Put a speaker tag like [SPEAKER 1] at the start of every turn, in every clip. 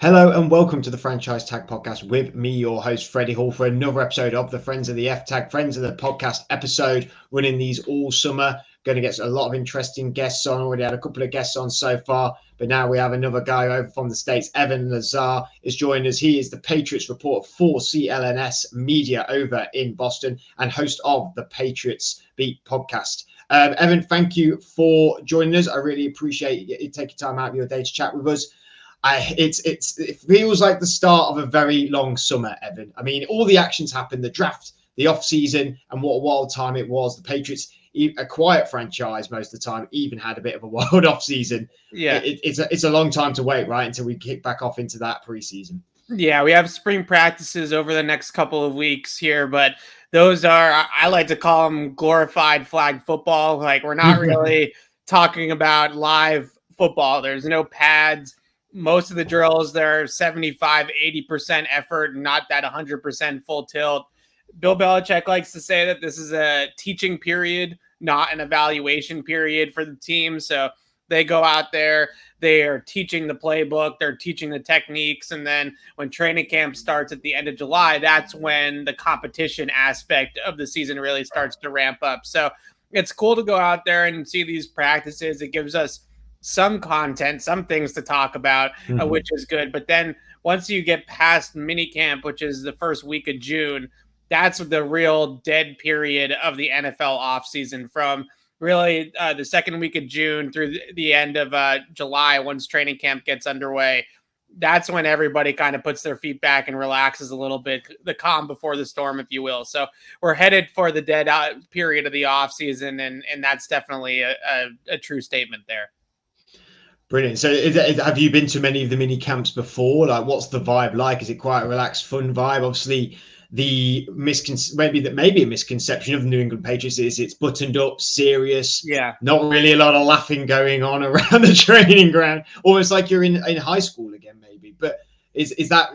[SPEAKER 1] Hello and welcome to the Franchise Tag Podcast with me, your host, Freddie Hall, for another episode of the Friends of the F Tag, Friends of the Podcast episode, running these all summer. Going to get a lot of interesting guests on. Already had a couple of guests on so far, but now we have another guy over from the States. Evan Lazar is joining us. He is the Patriots reporter for CLNS Media over in Boston and host of the Patriots Beat podcast. Evan, thank you for joining us. I really appreciate you taking time out of your day to chat with us. It feels like the start of a very long summer, Evan. I mean, all the actions happened, the draft, the off season, and what a wild time it was. The Patriots, a quiet franchise most of the time, even had a bit of a wild off season.
[SPEAKER 2] Yeah,
[SPEAKER 1] it's a long time to wait, right, until we kick back off into that preseason.
[SPEAKER 2] Yeah, we have spring practices over the next couple of weeks here, but those are, I like to call them glorified flag football. Like, we're not really talking about live football. There's no pads. Most of the drills, they're 75, 80% effort, not that 100% full tilt. Bill Belichick likes to say that this is a teaching period, not an evaluation period for the team. So they go out there, they are teaching the playbook, they're teaching the techniques. And then when training camp starts at the end of July, that's when the competition aspect of the season really starts to ramp up. So it's cool to go out there and see these practices. It gives us some content, some things to talk about, which is good. But then once you get past minicamp, which is the first week of June, that's the real dead period of the NFL offseason, from really the second week of June through the end of July. Once training camp gets underway, that's when everybody kind of puts their feet back and relaxes a little bit, the calm before the storm, if you will. So we're headed for the dead period of the offseason, and that's definitely a true statement there.
[SPEAKER 1] Brilliant. So have you been to many of the mini camps before? Like, what's the vibe like? Is it quite a relaxed, fun vibe? Obviously, the maybe a misconception of the New England Patriots is it's buttoned up, serious.
[SPEAKER 2] Yeah.
[SPEAKER 1] Not really a lot of laughing going on around the training ground. Almost like you're in high school again, maybe. But is that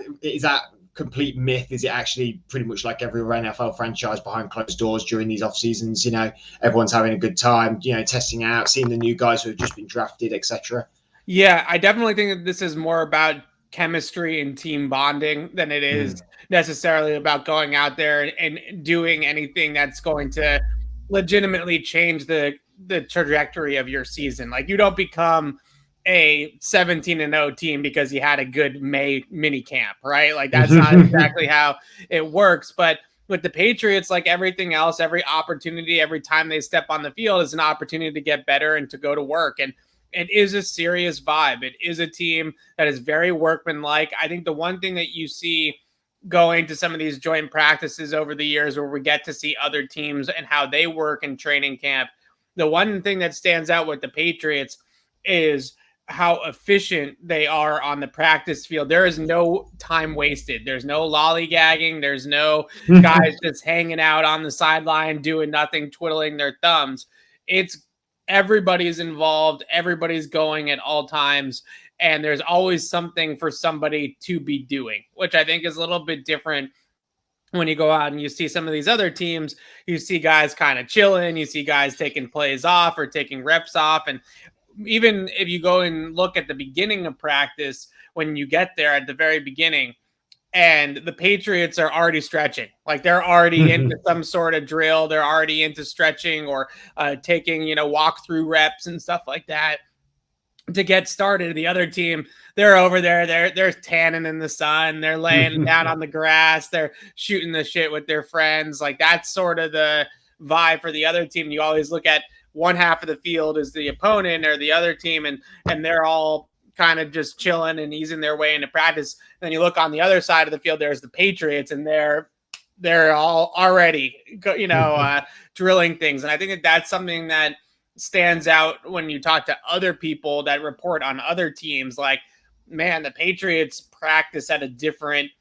[SPEAKER 1] complete myth? Is it actually pretty much like every NFL franchise behind closed doors during these off seasons? You know, everyone's having a good time, you know, testing out, seeing the new guys who have just been drafted, etc.
[SPEAKER 2] Yeah, I definitely think that this is more about chemistry and team bonding than it is necessarily about going out there and doing anything that's going to legitimately change the trajectory of your season. Like, you don't become a 17-0 team because you had a good May mini camp, right? Like, that's not exactly how it works. But with the Patriots, like everything else, every opportunity, every time they step on the field is an opportunity to get better and to go to work. And it is a serious vibe. It is a team that is very workmanlike. I think the one thing that you see going to some of these joint practices over the years, where we get to see other teams and how they work in training camp, the one thing that stands out with the Patriots is how efficient they are on the practice field. There is no time wasted. There's no lollygagging. There's no guys just hanging out on the sideline doing nothing, twiddling their thumbs. It's everybody's involved, everybody's going at all times, and there's always something for somebody to be doing, which I think is a little bit different when you go out and you see some of these other teams. You see guys kind of chilling, you see guys taking plays off or taking reps off. And even if you go and look at the beginning of practice, when you get there at the very beginning, and the Patriots are already stretching, like they're already into some sort of drill. They're already into stretching or taking, walk through reps and stuff like that to get started. The other team, they're over there. They're tanning in the sun. They're laying down on the grass. They're shooting the shit with their friends. Like, that's sort of the vibe for the other team. You always look at one half of the field as the opponent or the other team, and they're all kind of just chilling and easing their way into practice. Then you look on the other side of the field, there's the Patriots, and they're all already, drilling things. And I think that that's something that stands out when you talk to other people that report on other teams. Like, man, the Patriots practice at a different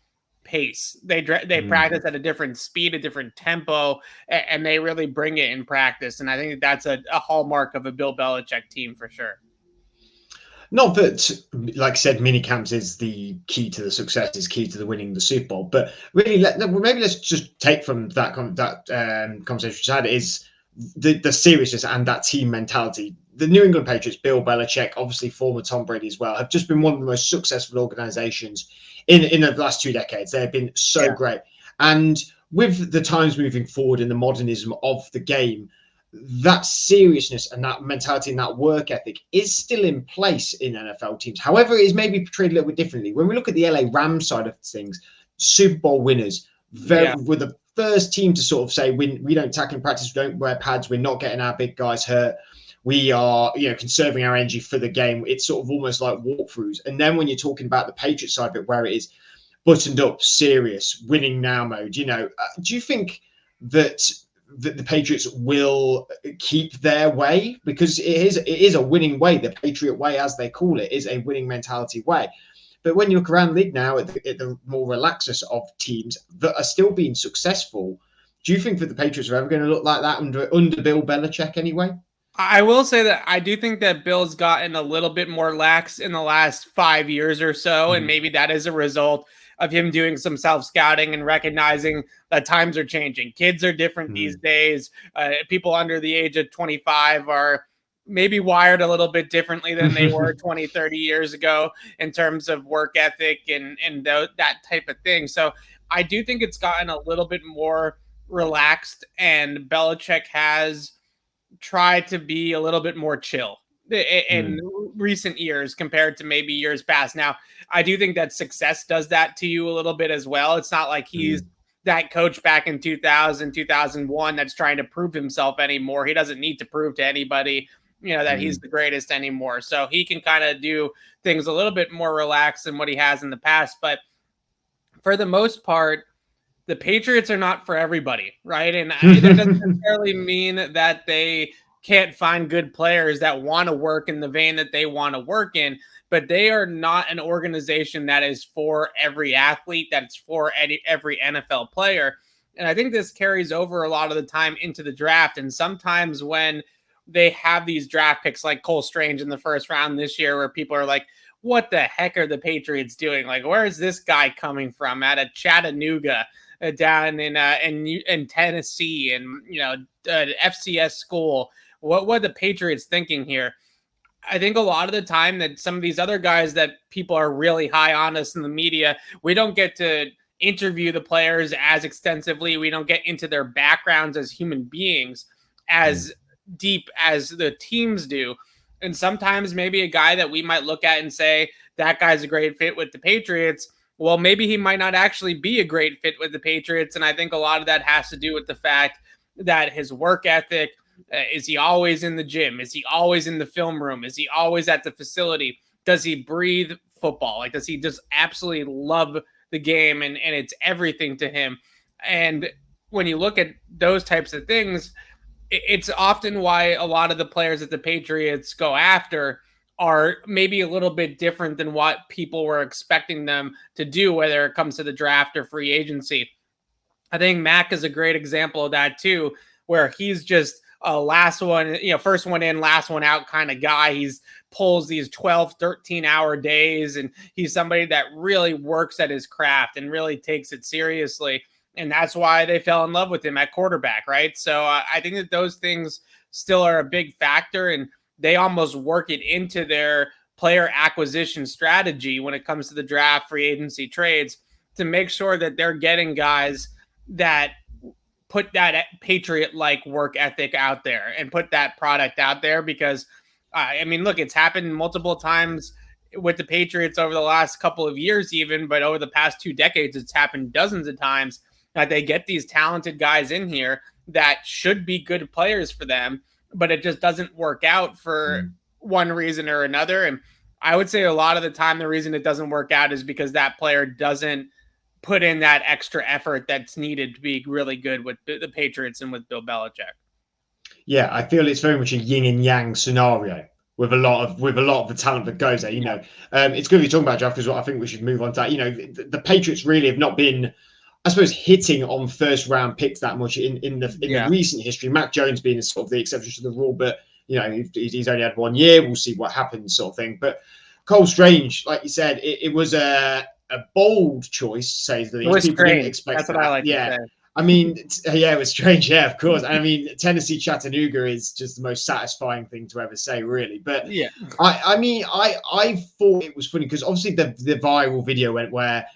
[SPEAKER 2] pace. They practice at a different speed, a different tempo, and they really bring it in practice. And I think that's a hallmark of a Bill Belichick team for sure.
[SPEAKER 1] Not that, like I said, mini camps is the key to the success, is key to the winning the Super Bowl. But really, maybe let's just take from that conversation we had is the seriousness and that team mentality. the New England Patriots, Bill Belichick, obviously former Tom Brady as well, have just been one of the most successful organizations in the last 2 decades. They have been so great. And with the times moving forward and the modernism of the game, that seriousness and that mentality and that work ethic is still in place in NFL teams. However, it is maybe portrayed a little bit differently. When we look at the LA Rams side of things, Super Bowl winners, were the first team to sort of say, we don't tackle in practice, we don't wear pads, we're not getting our big guys hurt. We are, conserving our energy for the game. It's sort of almost like walkthroughs. And then when you're talking about the Patriots side of it, where it is buttoned up, serious, winning now mode, do you think that the Patriots will keep their way? Because it is a winning way. The Patriot way, as they call it, is a winning mentality way. But when you look around the league now at the more relaxest of teams that are still being successful, do you think that the Patriots are ever going to look like that under Bill Belichick anyway?
[SPEAKER 2] I will say that I do think that Bill's gotten a little bit more lax in the last 5 years or so, and maybe that is a result of him doing some self-scouting and recognizing that times are changing. Kids are different these days. People under the age of 25 are maybe wired a little bit differently than they were 20, 30 years ago in terms of work ethic and that type of thing. So I do think it's gotten a little bit more relaxed, and Belichick has tried to be a little bit more chill in recent years compared to maybe years past. Now, I do think that success does that to you a little bit as well. It's not like he's that coach back in 2000, 2001 that's trying to prove himself anymore. He doesn't need to prove to anybody, that he's the greatest anymore. So he can kind of do things a little bit more relaxed than what he has in the past. But for the most part, the Patriots are not for everybody, right? And that doesn't necessarily mean that they can't find good players that want to work in the vein that they want to work in, but they are not an organization that is for every athlete, that's for every NFL player. And I think this carries over a lot of the time into the draft. And sometimes when they have these draft picks like Cole Strange in the first round this year, where people are like, what the heck are the Patriots doing? Like, where is this guy coming from out of Chattanooga? Down in Tennessee and FCS school. What are the Patriots thinking here? I think a lot of the time that some of these other guys that people are really high on us in the media, we don't get to interview the players as extensively. We don't get into their backgrounds as human beings as deep as the teams do. And sometimes maybe a guy that we might look at and say, that guy's a great fit with the Patriots, well, maybe he might not actually be a great fit with the Patriots. And I think a lot of that has to do with the fact that his work ethic, is he always in the gym? Is he always in the film room? Is he always at the facility? Does he breathe football? Like, does he just absolutely love the game and it's everything to him? And when you look at those types of things, it's often why a lot of the players that the Patriots go after are maybe a little bit different than what people were expecting them to do, whether it comes to the draft or free agency. I think Mac is a great example of that too, where he's just a last one, first one in, last one out kind of guy. He's pulls these 12, 13-hour days, and he's somebody that really works at his craft and really takes it seriously. And that's why they fell in love with him at quarterback, right? So I think that those things still are a big factor, and they almost work it into their player acquisition strategy when it comes to the draft, free agency, trades, to make sure that they're getting guys that put that Patriot-like work ethic out there and put that product out there. Because, look, it's happened multiple times with the Patriots over the last couple of years even, but over the past 2 decades, it's happened dozens of times that they get these talented guys in here that should be good players for them, but it just doesn't work out for one reason or another. And I would say a lot of the time, the reason it doesn't work out is because that player doesn't put in that extra effort that's needed to be really good with the Patriots and with Bill Belichick.
[SPEAKER 1] Yeah, I feel it's very much a yin and yang scenario with a lot of the talent that goes there. It's good to be talking about draft, because I think we should move on to that. The Patriots really have not been, I suppose, hitting on first round picks that much in the recent history. Mac Jones being sort of the exception to the rule, but he's only had 1 year. We'll see what happens, sort of thing. But Cole Strange, like you said, it was a bold choice, to say the least.
[SPEAKER 2] It was
[SPEAKER 1] People
[SPEAKER 2] strange.
[SPEAKER 1] didn't expect
[SPEAKER 2] That's what I like to say.
[SPEAKER 1] I mean, yeah, it was strange. Yeah, of course. I mean, Tennessee Chattanooga is just the most satisfying thing to ever say, really. But
[SPEAKER 2] yeah,
[SPEAKER 1] I mean, I thought it was funny because obviously the viral video went where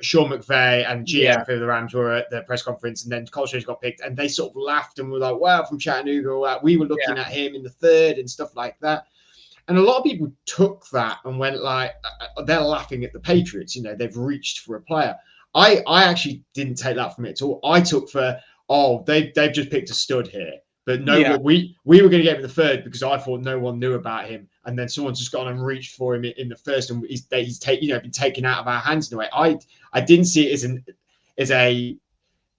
[SPEAKER 1] Sean McVay and GM for the Rams were at the press conference, and then Cole Strange got picked, and they sort of laughed and were like, "Wow, from Chattanooga, all that." We were looking at him in the third and stuff like that. And a lot of people took that and went like, they're laughing at the Patriots. You know, they've reached for a player. I actually didn't take that from it at all. I took for, they've just picked a stud here. But no, we were going to get him in the third because I thought no one knew about him, and then someone's just gone and reached for him in the first, and he's been taken out of our hands in a way. I didn't see it as a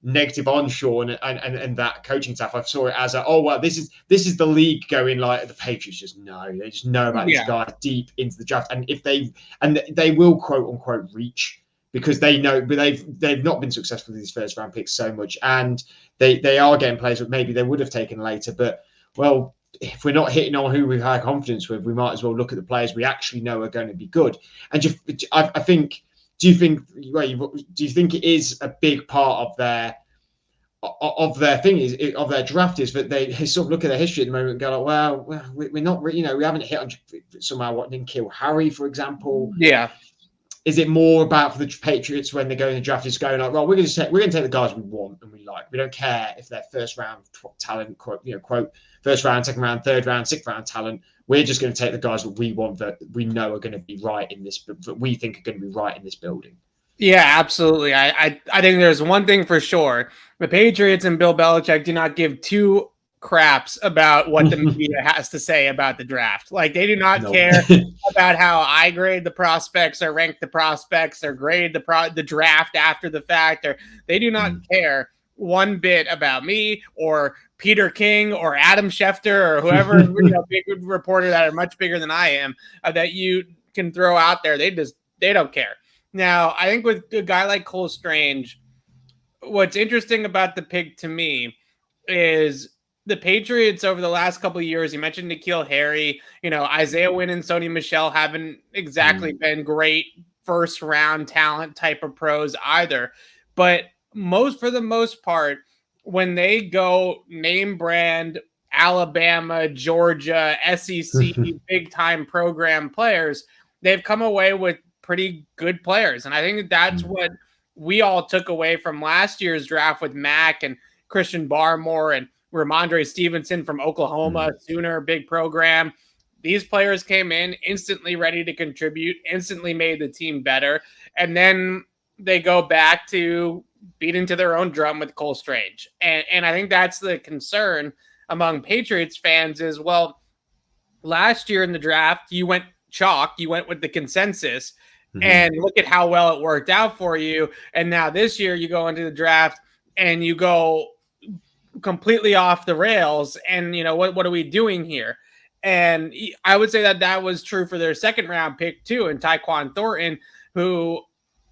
[SPEAKER 1] negative on Sean and that coaching staff. I saw it as this is the league going like the Patriots just know. They just know about these guys deep into the draft, and if they will quote unquote reach because they know, but they've not been successful with these first round picks so much, and they are getting players that maybe they would have taken later. But well, if we're not hitting on who we've had confidence with, we might as well look at the players we actually know are going to be good. And just, I think, do you think it is a big part of their thing of their draft is that they sort of look at their history at the moment and go like, well, we're not, we haven't hit on somehow what didn't kill Harry, for example.
[SPEAKER 2] Yeah.
[SPEAKER 1] Is it more about for the Patriots when they go in the draft is going like, well, we're going to take the guys we want and we like. We don't care if they're first round talent, quote, first round, second round, third round, sixth round talent. We're just going to take the guys that we want, that we know are going to be right in this, that we think are going to be right in this building.
[SPEAKER 2] Yeah, absolutely. I think there's one thing for sure. The Patriots and Bill Belichick do not give two craps about what the media has to say about the draft. Like, they do not care about how I grade the prospects or rank the prospects or grade the draft after the fact, or they do not care one bit about me or Peter King or Adam Schefter or whoever, big reporter that are much bigger than I am, that you can throw out there. They don't care. Now, I think with a guy like Cole Strange, what's interesting about the pick to me is the Patriots over the last couple of years. You mentioned N'Keal Harry, Isaiah Wynn and Sony Michel haven't exactly been great first round talent type of pros either. But for the most part, when they go name brand Alabama, Georgia, SEC, big time program players, they've come away with pretty good players. And I think that's what we all took away from last year's draft with Mack and Christian Barmore and Ramondre Stevenson from Oklahoma, Sooner, big program. These players came in instantly ready to contribute, instantly made the team better. And then they go back to beating to their own drum with Cole Strange. And I think that's the concern among Patriots fans is, well, last year in the draft, you went chalk, you went with the consensus, and look at how well it worked out for you. And now this year you go into the draft and you go completely off the rails. And, what are we doing here? And I would say that was true for their second round pick too. And Tyquan Thornton, who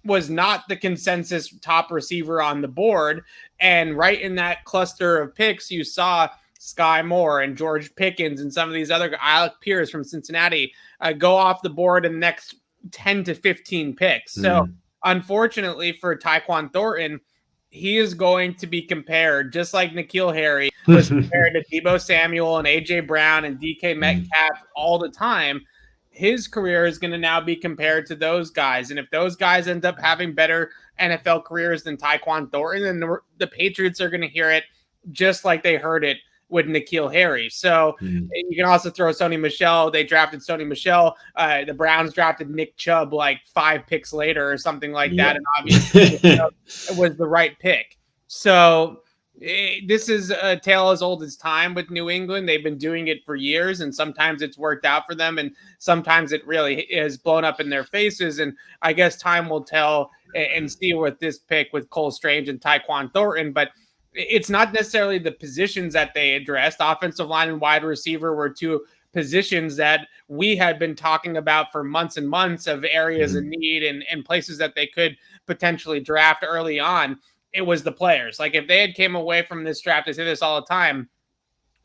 [SPEAKER 2] was not the consensus top receiver on the board. And right in that cluster of picks, you saw Sky Moore and George Pickens and some of these other Alec Pierce from Cincinnati go off the board in the next 10 to 15 picks. So unfortunately for Tyquan Thornton, he is going to be compared, just like N'Keal Harry was compared to Deebo Samuel and AJ Brown and DK Metcalf all the time. His career is going to now be compared to those guys. And if those guys end up having better NFL careers than Tyquan Thornton, then the Patriots are going to hear it just like they heard it with N'Keal Harry. So you can also throw Sony Michel. They drafted Sony Michel. The Browns drafted Nick Chubb like 5 picks later or something like that. And obviously it was the right pick. So this is a tale as old as time with New England. They've been doing it for years, and sometimes it's worked out for them, and sometimes it really is blown up in their faces. And I guess time will tell and see with this pick with Cole Strange and Tyquan Thornton. But it's not necessarily the positions that they addressed. Offensive line and wide receiver were two positions that we had been talking about for months and months of areas of need and places that they could potentially draft early on. It was the players. Like, if they had came away from this draft, I say this all the time,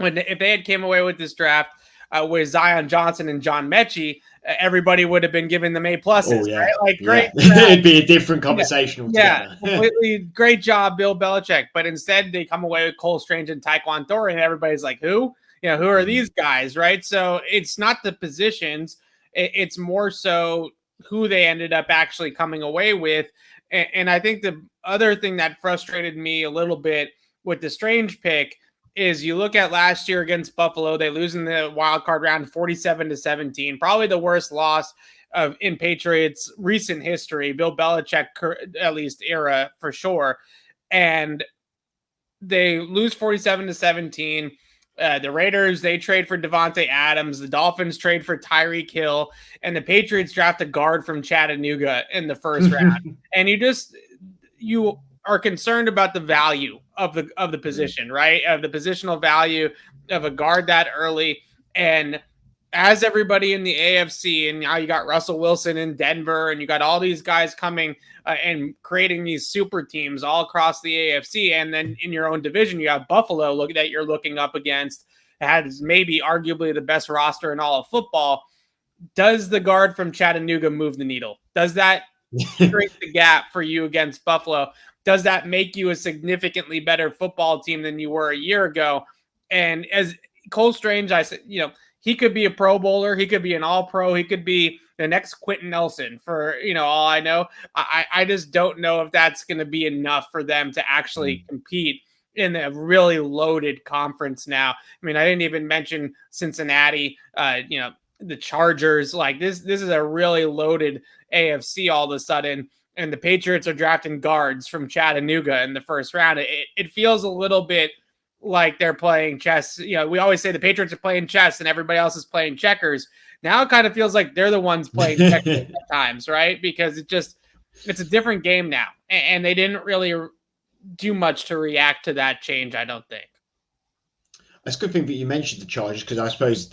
[SPEAKER 2] if they had came away with this draft with Zion Johnson and John Mechie, everybody would have been giving them A pluses,
[SPEAKER 1] yeah.
[SPEAKER 2] right? Like, great.
[SPEAKER 1] It'd be a different conversation altogether.
[SPEAKER 2] Completely great job, Bill Belichick. But instead, they come away with Cole Strange and Tyquan Thornton, and everybody's like, who? Who are these guys, right? So it's not the positions. It's more so who they ended up actually coming away with. And I think the other thing that frustrated me a little bit with the Strange pick is you look at last year against Buffalo, they lose in the wild card round 47-17, probably the worst loss in Patriots recent history, Bill Belichick at least era for sure. And they lose 47-17. The Raiders, they trade for Devontae Adams. The Dolphins trade for Tyreek Hill. And the Patriots draft a guard from Chattanooga in the first round. And you are concerned about the value of the position, right? Of the positional value of a guard that early. And as everybody in the AFC, and now you got Russell Wilson in Denver, and you got all these guys coming and creating these super teams all across the AFC, and then in your own division, you have Buffalo that you're looking up against, has maybe arguably the best roster in all of football. Does the guard from Chattanooga move the needle? Does that shrink the gap for you against Buffalo? Does that make you a significantly better football team than you were a year ago? And as Cole Strange, I said, he could be a Pro Bowler. He could be an All-Pro. He could be the next Quentin Nelson for, all I know. I just don't know if that's going to be enough for them to actually compete in a really loaded conference now. I mean, I didn't even mention Cincinnati, the Chargers. Like, this is a really loaded AFC all of a sudden. And the Patriots are drafting guards from Chattanooga in the first round. It feels a little bit like they're playing chess. We always say the Patriots are playing chess and everybody else is playing checkers. Now it kind of feels like they're the ones playing checkers at times, right? Because it's a different game now. And they didn't really do much to react to that change, I don't think.
[SPEAKER 1] It's a good thing that you mentioned the Chargers, because I suppose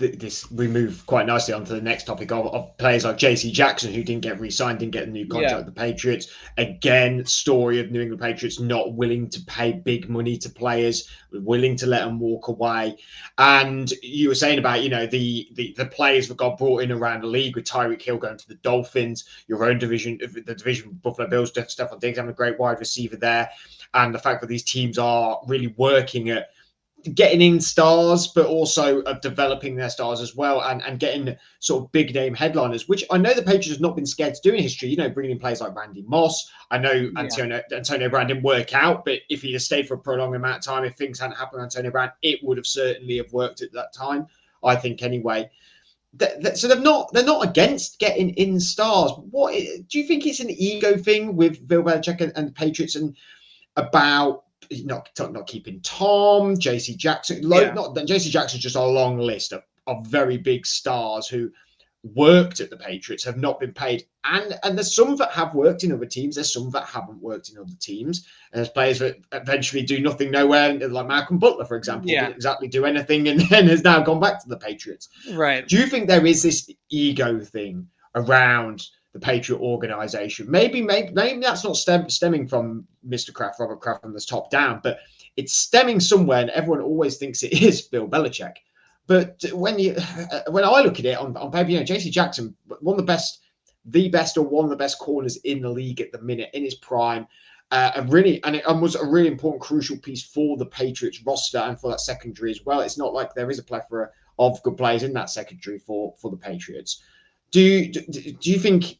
[SPEAKER 1] we move quite nicely onto the next topic of players like JC Jackson, who didn't get re-signed, didn't get a new contract with the Patriots. Again, story of New England Patriots not willing to pay big money to players, willing to let them walk away. And you were saying about, the players that got brought in around the league, with Tyreek Hill going to the Dolphins, your own division, the division Buffalo Bills, Stephon Diggs having a great wide receiver there. And the fact that these teams are really working at getting in stars, but also of developing their stars as well, and getting sort of big name headliners, which I know the Patriots have not been scared to do in history. Bringing in players like Randy Moss. I know Antonio Brown didn't work out, but if he'd have stayed for a prolonged amount of time, if things hadn't happened with Antonio Brown, it would have certainly have worked at that time, I think, anyway. So they're not against getting in stars. What do you think? It's an ego thing with Bill Belichick and the Patriots, and about not keeping Tom, JC Jackson. JC Jackson's just a long list of very big stars who worked at the Patriots, have not been paid. And there's some that have worked in other teams. There's some that haven't worked in other teams. And there's players that eventually do nothing nowhere, like Malcolm Butler, for example, didn't exactly do anything and then has now gone back to the Patriots.
[SPEAKER 2] Right.
[SPEAKER 1] Do you think there is this ego thing around the Patriot organization? Maybe that's not stemming from Mr. Kraft, Robert Kraft, from the top down, but it's stemming somewhere, and everyone always thinks it is Bill Belichick. But when I look at it on paper, JC Jackson, one of the best corners in the league at the minute, in his prime, and was a really important, crucial piece for the Patriots roster and for that secondary as well. It's not like there is a plethora of good players in that secondary for the Patriots. Do you think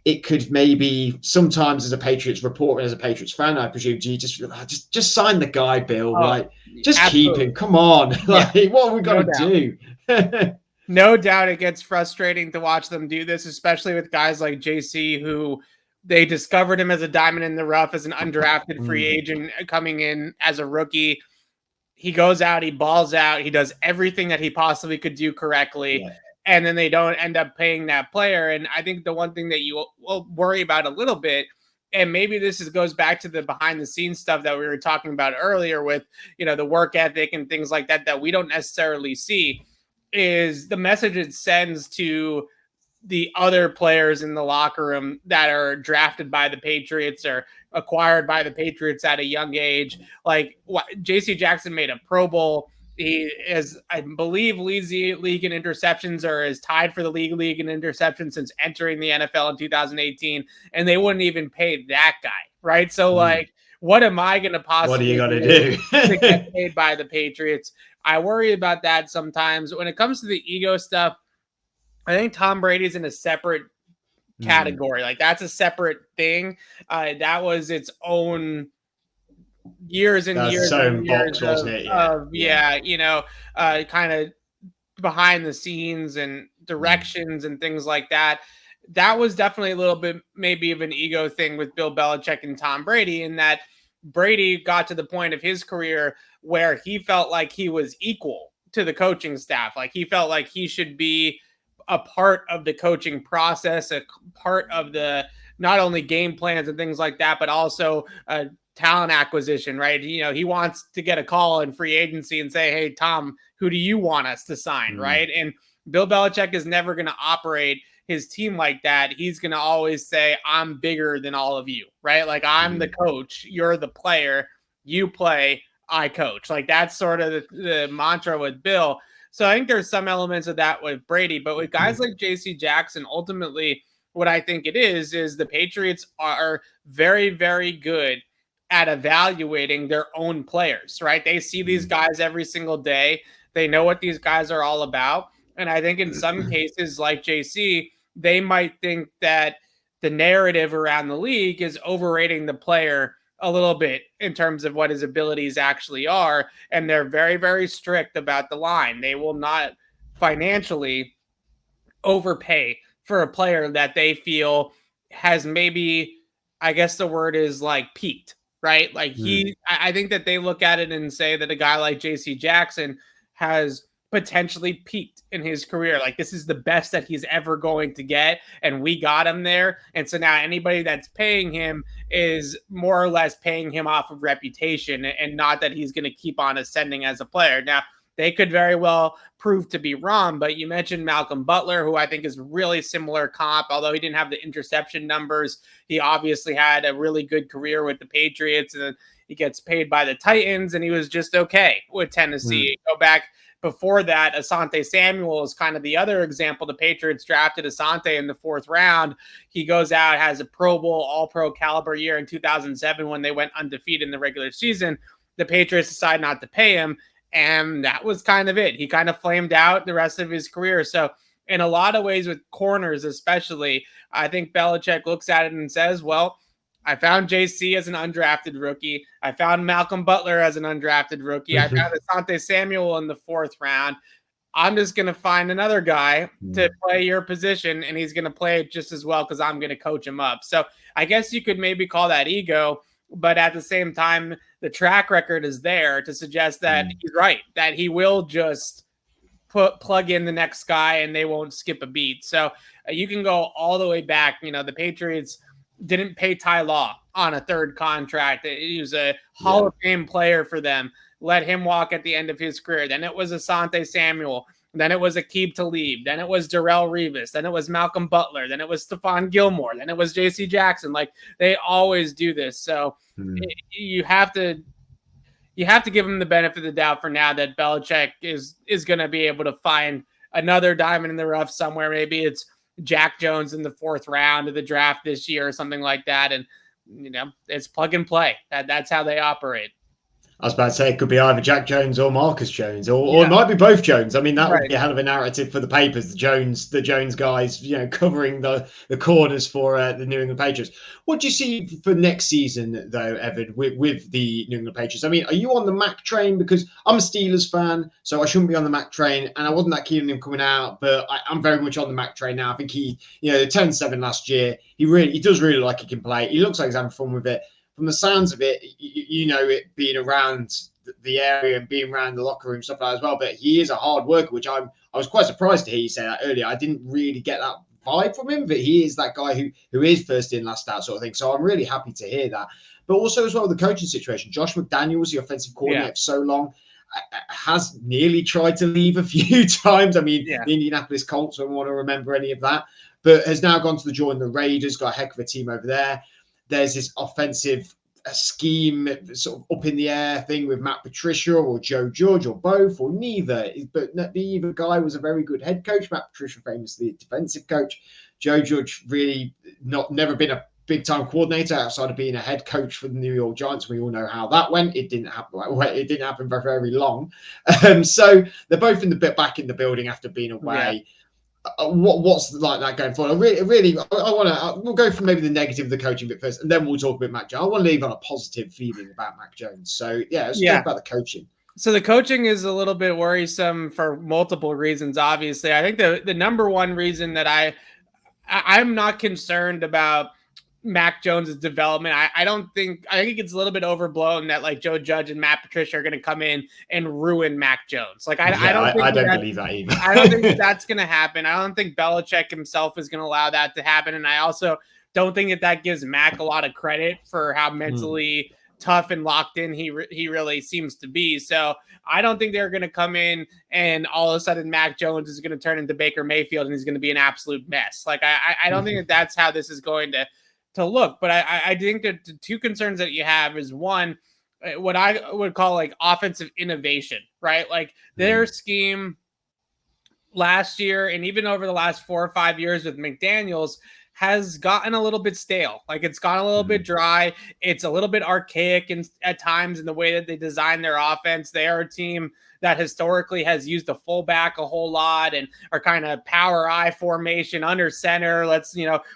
[SPEAKER 1] it could maybe sometimes, as a Patriots reporter, as a Patriots fan, I presume, do you just sign the guy, Bill? Just absolutely. Keep him. Come on. What have we got to do?
[SPEAKER 2] No doubt it gets frustrating to watch them do this, especially with guys like JC, who they discovered him as a diamond in the rough, as an undrafted free agent coming in as a rookie. He goes out, he balls out, he does everything that he possibly could do correctly. Yeah. And then they don't end up paying that player. And I think the one thing that you will worry about a little bit, and maybe this goes back to the behind the scenes stuff that we were talking about earlier with, the work ethic and things like that we don't necessarily see, is the message it sends to the other players in the locker room that are drafted by the Patriots or acquired by the Patriots at a young age. Like JC Jackson made a Pro Bowl He is, I believe, leads the league in interceptions, or is tied for the league in interceptions since entering the NFL in 2018, and they wouldn't even pay that guy, right? So, like, what am I going to
[SPEAKER 1] What are you
[SPEAKER 2] possibly
[SPEAKER 1] going to
[SPEAKER 2] do
[SPEAKER 1] do?
[SPEAKER 2] to get paid by the Patriots? I worry about that sometimes. When it comes to the ego stuff, I think Tom Brady's in a separate category. Like, that's a separate thing. That was its own years and
[SPEAKER 1] That's
[SPEAKER 2] years
[SPEAKER 1] its own
[SPEAKER 2] and years
[SPEAKER 1] box, wasn't it?
[SPEAKER 2] kind of behind the scenes and directions and things like that. That was definitely a little bit maybe of an ego thing with Bill Belichick and Tom Brady, in that Brady got to the point of his career where he felt like he was equal to the coaching staff. Like, he felt like he should be a part of the coaching process, a part of the not only game plans and things like that, but also talent acquisition, right? He wants to get a call in free agency and say, hey, Tom, who do you want us to sign, right? And Bill Belichick is never going to operate his team like that. He's going to always say, I'm bigger than all of you, right? Like, I'm the coach, you're the player, you play, I coach. Like, that's sort of the mantra with Bill. So I think there's some elements of that with Brady, but with guys like JC Jackson, ultimately what I think it is the Patriots are very, very good at evaluating their own players, right? They see these guys every single day. They know what these guys are all about. And I think in some cases, like JC, they might think that the narrative around the league is overrating the player a little bit in terms of what his abilities actually are. And they're very, very strict about the line. They will not financially overpay for a player that they feel has maybe, I guess the word is like peaked, right? Like I think that they look at it and say that a guy like JC Jackson has potentially peaked in his career. Like, this is the best that he's ever going to get, and we got him there. And so now anybody that's paying him is more or less paying him off of reputation, and not that he's going to keep on ascending as a player. Now, they could very well prove to be wrong, but you mentioned Malcolm Butler, who I think is really similar comp. Although he didn't have the interception numbers, he obviously had a really good career with the Patriots, and he gets paid by the Titans, and he was just okay with Tennessee. Go back before that, Asante Samuel is kind of the other example. The Patriots drafted Asante in the 4th round. He goes out, has a Pro Bowl, all-pro caliber year in 2007 when they went undefeated in the regular season. The Patriots decided not to pay him, and that was kind of it. He kind of flamed out the rest of his career. So in a lot of ways with corners especially, I think Belichick looks at it and says, well, I found JC as an undrafted rookie. I found Malcolm Butler as an undrafted rookie. I found Asante Samuel in the 4th round. I'm just going to find another guy to play your position, and he's going to play it just as well because I'm going to coach him up. So I guess you could maybe call that ego, but at the same time, the track record is there to suggest that he's right, that he will just plug in the next guy and they won't skip a beat. So you can go all the way back. The Patriots didn't pay Ty Law on a 3rd contract. He was a Hall of Fame player for them. Let him walk at the end of his career. Then it was Asante Samuel. Then it was Aqib Talib. Then it was Darrelle Revis. Then it was Malcolm Butler. Then it was Stephon Gilmore. Then it was JC Jackson. Like, they always do this. So you have to give him the benefit of the doubt for now that Belichick is going to be able to find another diamond in the rough somewhere. Maybe it's Jack Jones in the 4th round of the draft this year or something like that. And, it's plug and play. That's how they operate.
[SPEAKER 1] I was about to say it could be either Jack Jones or Marcus Jones, or it might be both Jones. I mean, that would be a hell of a narrative for the papers. The Jones guys, covering the corners for the New England Patriots. What do you see for next season, though, Evan, with the New England Patriots? I mean, are you on the Mac train? Because I'm a Steelers fan, so I shouldn't be on the Mac train, and I wasn't that keen on him coming out, but I'm very much on the Mac train now. I think he, turned 7 last year. He does really like he can play. He looks like he's having fun with it. From the sounds of it, it being around the area and being around the locker room, stuff like that as well. But he is a hard worker, which I was quite surprised to hear you say that earlier. I didn't really get that vibe from him, but he is that guy who is first in, last out sort of thing. So I'm really happy to hear that. But also as well, the coaching situation. Josh McDaniels, the offensive coordinator for so long, has nearly tried to leave a few times. I mean, the Indianapolis Colts, I don't want to remember any of that, but has now gone to join the Raiders, got a heck of a team over there. There's this offensive a scheme sort of up in the air thing with Matt Patricia or Joe Judge or both or neither. But either guy was a very good head coach. Matt Patricia famously a defensive coach. Joe Judge really never been a big time coordinator outside of being a head coach for the New York Giants. We all know how that went. It didn't happen. It didn't happen for very long. So they're both back in the building after being away. Yeah. What's like that going forward? I want to. We'll go from maybe the negative of the coaching bit first, and then we'll talk about Mac Jones. I want to leave on a positive feeling about Mac Jones. So let's talk about the coaching.
[SPEAKER 2] So the coaching is a little bit worrisome for multiple reasons. Obviously, I think the number one reason that I'm not concerned about Mac Jones' development. I think it's a little bit overblown that like Joe Judge and Matt Patricia are going to come in and ruin Mac Jones. Like I don't believe that either. I don't think that's going to happen. I don't think Belichick himself is going to allow that to happen. And I also don't think that gives Mac a lot of credit for how mentally tough and locked in he really seems to be. So I don't think they're going to come in and all of a sudden Mac Jones is going to turn into Baker Mayfield and he's going to be an absolute mess. Like I don't think that's how this is going to look. But I think that the two concerns that you have is one, what I would call like offensive innovation, right? Like their scheme last year and even over the last 4 or 5 years with McDaniels has gotten a little bit stale. Like it's gone a little bit dry. It's a little bit archaic at times in the way that they design their offense. They are a team that historically has used the fullback a whole lot and are kind of power I formation under center. Let's,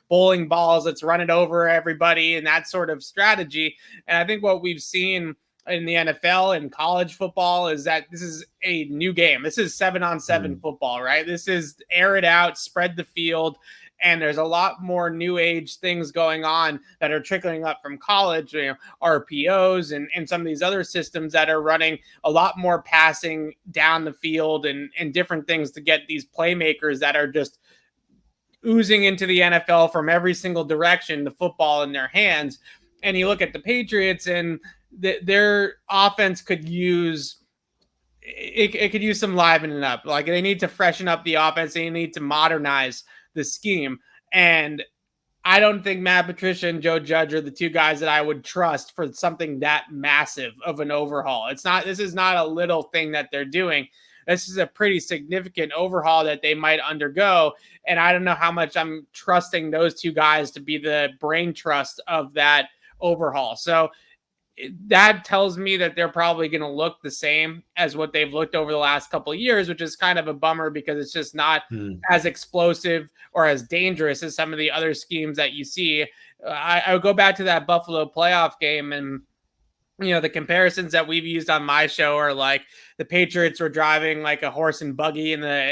[SPEAKER 2] bowling balls, let's run it over everybody and that sort of strategy. And I think what we've seen in the NFL and college football is that this is a new game. This is 7-on-7 football, right? This is air it out, spread the field. And there's a lot more new age things going on that are trickling up from college, RPOs and some of these other systems that are running a lot more passing down the field and different things to get these playmakers that are just oozing into the NFL from every single direction, the football in their hands. And you look at the Patriots and their offense could use it could use some livening up. Like they need to freshen up the offense. They need to modernize the scheme. And I don't think Matt Patricia and Joe Judge are the two guys that I would trust for something that massive of an overhaul. This is not a little thing that they're doing. This is a pretty significant overhaul that they might undergo. And I don't know how much I'm trusting those two guys to be the brain trust of that overhaul. So that tells me that they're probably going to look the same as what they've looked over the last couple of years, which is kind of a bummer because it's just not as explosive or as dangerous as some of the other schemes that you see. I would go back to that Buffalo playoff game and, the comparisons that we've used on my show are like the Patriots were driving like a horse and buggy and the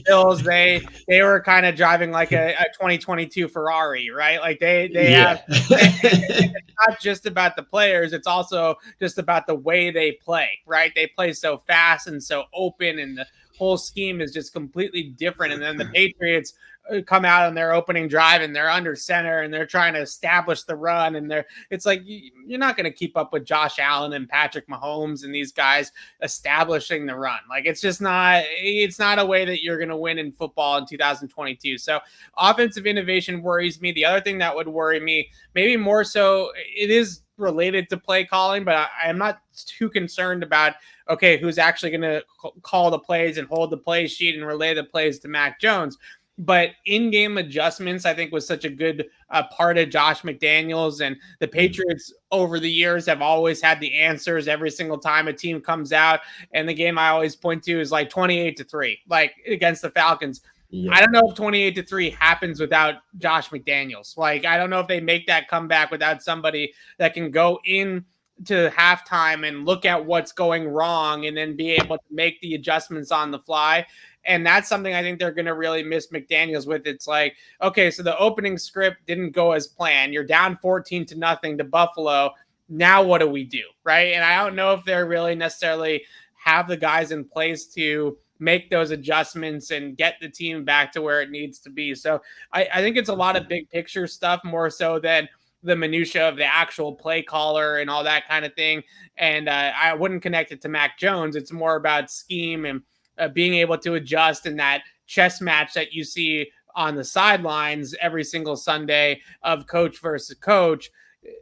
[SPEAKER 2] Bills, they were kind of driving like a 2022 Ferrari, right? Like they have, it's not just about the players. It's also just about the way they play, right? They play so fast and so open and the whole scheme is just completely different. And then the Patriots come out on their opening drive and they're under center and they're trying to establish the run. And it's like, you're not going to keep up with Josh Allen and Patrick Mahomes and these guys establishing the run. Like, it's not a way that you're going to win in football in 2022. So offensive innovation worries me. The other thing that would worry me, maybe more so, it is related to play calling, but I'm not too concerned about, okay, who's actually going to call the plays and hold the play sheet and relay the plays to Mac Jones. But in-game adjustments, I think, was such a good part of Josh McDaniels. And the Patriots over the years have always had the answers every single time a team comes out. And the game I always point to is like 28-3, like against the Falcons. Yeah. I don't know if 28-3 happens without Josh McDaniels. Like, I don't know if they make that comeback without somebody that can go in to halftime and look at what's going wrong and then be able to make the adjustments on the fly. And that's something I think they're going to really miss McDaniels with. It's like, okay, so the opening script didn't go as planned. You're down 14-0 to Buffalo. Now what do we do? Right. And I don't know if they're really necessarily have the guys in place to make those adjustments and get the team back to where it needs to be. So I think it's a lot of big picture stuff more so than the minutia of the actual play caller and all that kind of thing. And I wouldn't connect it to Mac Jones. It's more about scheme and being able to adjust in that chess match that you see on the sidelines every single Sunday of coach versus coach.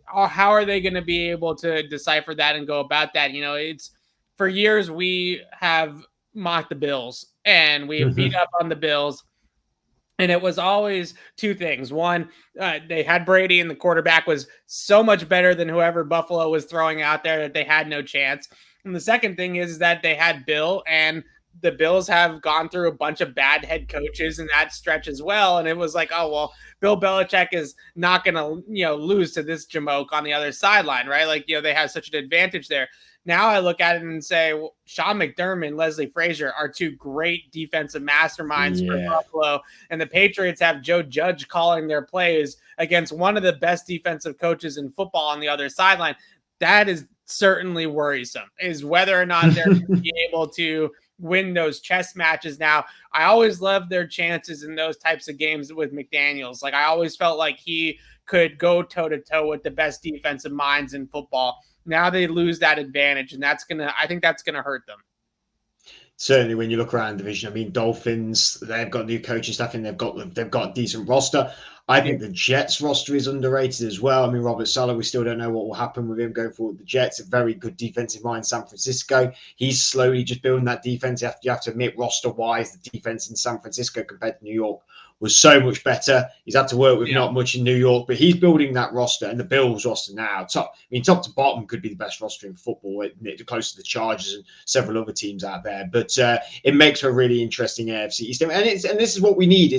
[SPEAKER 2] how are they going to be able to decipher that and go about that? It's for years we have mocked the Bills and we have beat up on the Bills. And it was always two things. One, they had Brady and the quarterback was so much better than whoever Buffalo was throwing out there that they had no chance. And the second thing is that they had Bill, and the Bills have gone through a bunch of bad head coaches in that stretch as well. And it was like, oh, well, Bill Belichick is not going to, lose to this jamoke on the other sideline, right? Like, they have such an advantage there. Now I look at it and say, well, Sean McDermott and Leslie Frazier are two great defensive masterminds for Buffalo. And the Patriots have Joe Judge calling their plays against one of the best defensive coaches in football on the other sideline. That is certainly worrisome, is whether or not they're going to be able to win those chess matches. Now, I always loved their chances in those types of games with McDaniels. Like, I always felt like he could go toe-to-toe with the best defensive minds in football. Now they lose that advantage, and I think that's gonna hurt them.
[SPEAKER 1] Certainly, when you look around the division, I mean, Dolphins, they've got new coaching staff and they've got a decent roster. I think the Jets roster is underrated as well. I mean, Robert Saleh, we still don't know what will happen with him going forward. The Jets, a very good defensive mind, San Francisco. He's slowly just building that defense. You have to admit, roster-wise, the defense in San Francisco compared to New York was so much better. He's had to work with not much in New York, but he's building that roster, and the Bills roster now, top to bottom, could be the best roster in football, close to the Chargers and several other teams out there. But it makes for a really interesting AFC East. And this is what we need.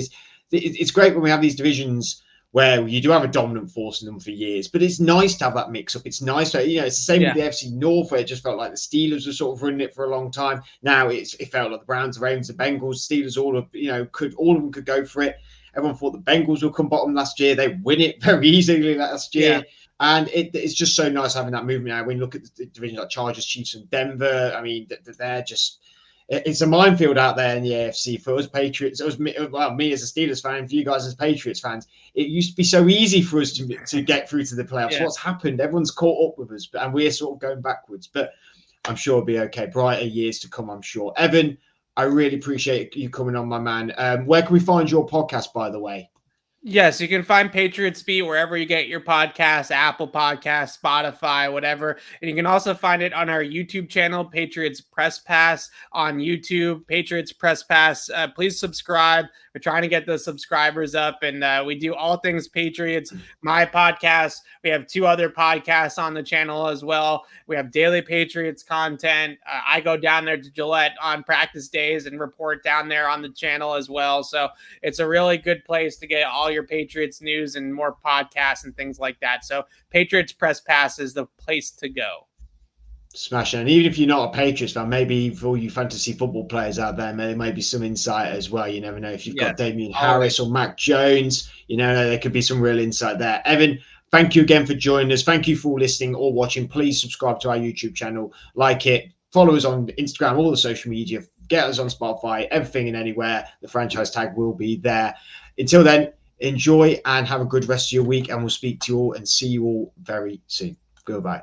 [SPEAKER 1] It's great when we have these divisions where you do have a dominant force in them for years, but it's nice to have that mix up. It's nice to, it's the same with the FC North, where it just felt like the Steelers were sort of running it for a long time. Now it felt like the Browns, the Ravens, the Bengals, Steelers, all of them could go for it. Everyone thought the Bengals would come bottom last year. They win it very easily last year. Yeah. And it's just so nice having that movement now. When you look at the divisions like Chargers, Chiefs, and Denver, I mean, they're just... It's a minefield out there in the AFC for us Patriots. Me as a Steelers fan, for you guys as Patriots fans, it used to be so easy for us to get through to the playoffs. Yeah. What's happened? Everyone's caught up with us, and we're sort of going backwards. But I'm sure it'll be okay. Brighter years to come, I'm sure. Evan, I really appreciate you coming on, my man. Where can we find your podcast, by the way?
[SPEAKER 2] Yes, you can find Patriots Beat wherever you get your podcasts, Apple Podcasts, Spotify, whatever. And you can also find it on our YouTube channel, Patriots Press Pass on YouTube, Patriots Press Pass. Please subscribe. We're trying to get the subscribers up, and we do all things Patriots. My podcast, we have 2 other podcasts on the channel as well. We have daily Patriots content. I go down there to Gillette on practice days and report down there on the channel as well. So it's a really good place to get all your Patriots news and more podcasts and things like that. So Patriots Press Pass is the place to go.
[SPEAKER 1] Smash it. And even if you're not a Patriots fan, maybe for all you fantasy football players out there, there may be some insight as well. You never know. If you've got Damian Harris or Mac Jones, there could be some real insight there. Evan, thank you again for joining us. Thank you for listening or watching. Please subscribe to our YouTube channel, like it, follow us on Instagram, all the social media, get us on Spotify, everything and anywhere. The franchise tag will be there. Until then, enjoy and have a good rest of your week, and we'll speak to you all and see you all very soon. Goodbye.